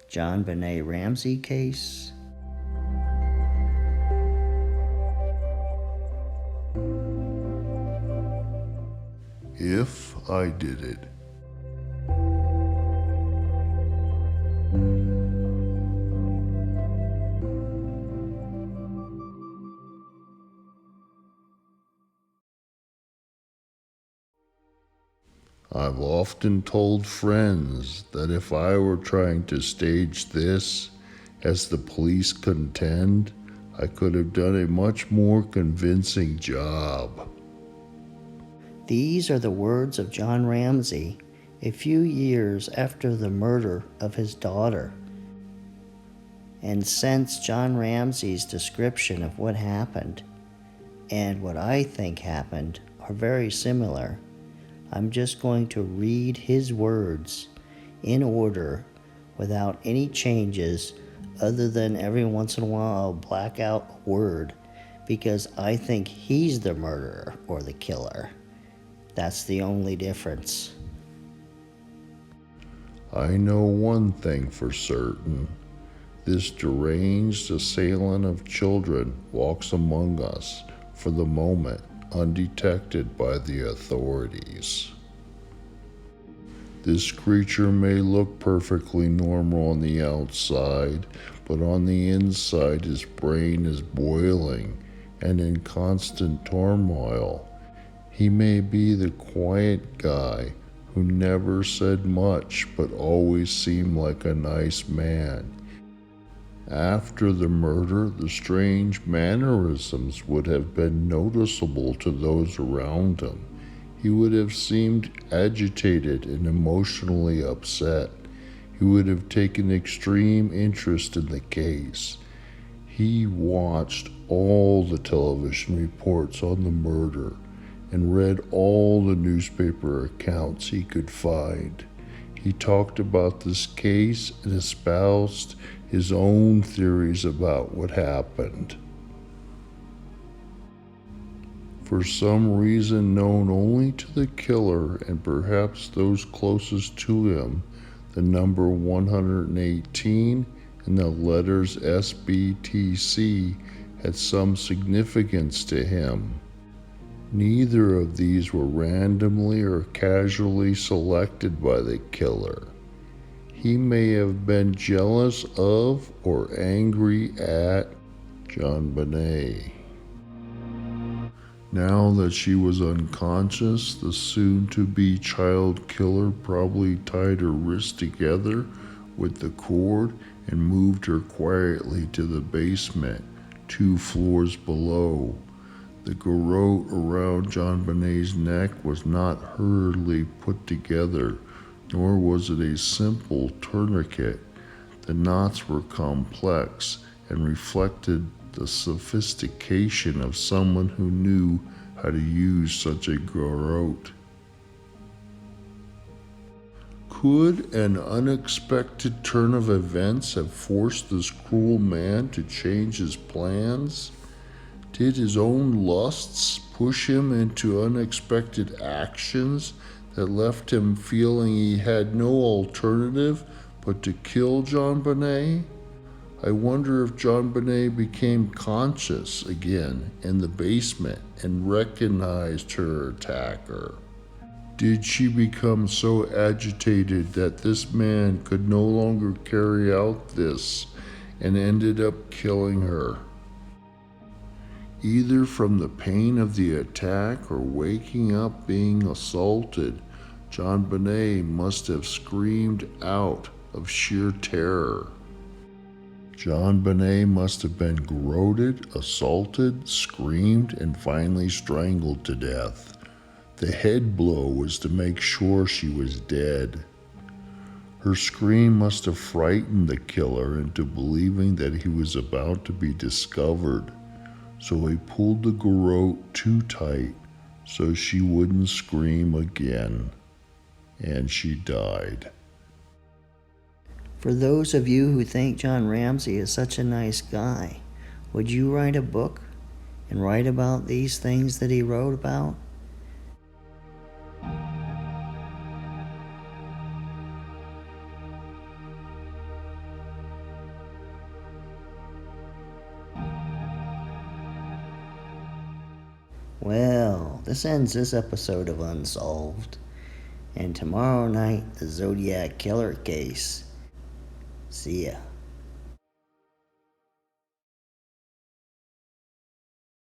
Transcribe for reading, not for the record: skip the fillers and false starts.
JonBenet Ramsey case? If I did it. I've often told friends that if I were trying to stage this, as the police contend, I could have done a much more convincing job. These are the words of John Ramsey a few years after the murder of his daughter. And since John Ramsey's description of what happened and what I think happened are very similar, I'm just going to read his words in order without any changes other than every once in a while I'll black out a word because I think he's the murderer or the killer. That's the only difference. I know one thing for certain. This deranged assailant of children walks among us for the moment, undetected by the authorities. This creature may look perfectly normal on the outside, but on the inside his brain is boiling and in constant turmoil. He may be the quiet guy who never said much but always seemed like a nice man. After the murder, the strange mannerisms would have been noticeable to those around him. He would have seemed agitated and emotionally upset. He would have taken extreme interest in the case. He watched all the television reports on the murder and read all the newspaper accounts he could find. He talked about this case and espoused his own theories about what happened. For some reason known only to the killer and perhaps those closest to him, the number 118 and the letters SBTC had some significance to him. Neither of these were randomly or casually selected by the killer. He may have been jealous of or angry at JonBenet. Now that she was unconscious, the soon-to-be child killer probably tied her wrists together with the cord and moved her quietly to the basement, 2 floors below. The garrote around JonBenet's neck was not hurriedly put together, nor was it a simple tourniquet. The knots were complex and reflected the sophistication of someone who knew how to use such a garrote. Could an unexpected turn of events have forced this cruel man to change his plans? Did his own lusts push him into unexpected actions that left him feeling he had no alternative but to kill JonBenet? I wonder if JonBenet became conscious again in the basement and recognized her attacker. Did she become so agitated that this man could no longer carry out this and ended up killing her? Either from the pain of the attack or waking up being assaulted, JonBenet must have screamed out of sheer terror. JonBenet must have been garroted, assaulted, screamed, and finally strangled to death. The head blow was to make sure she was dead. Her scream must have frightened the killer into believing that he was about to be discovered. So he pulled the garrote too tight so she wouldn't scream again, and she died. For those of you who think John Ramsey is such a nice guy, would you write a book and write about these things that he wrote about? Well, this ends this episode of Unsolved. And tomorrow night, the Zodiac Killer case. See ya.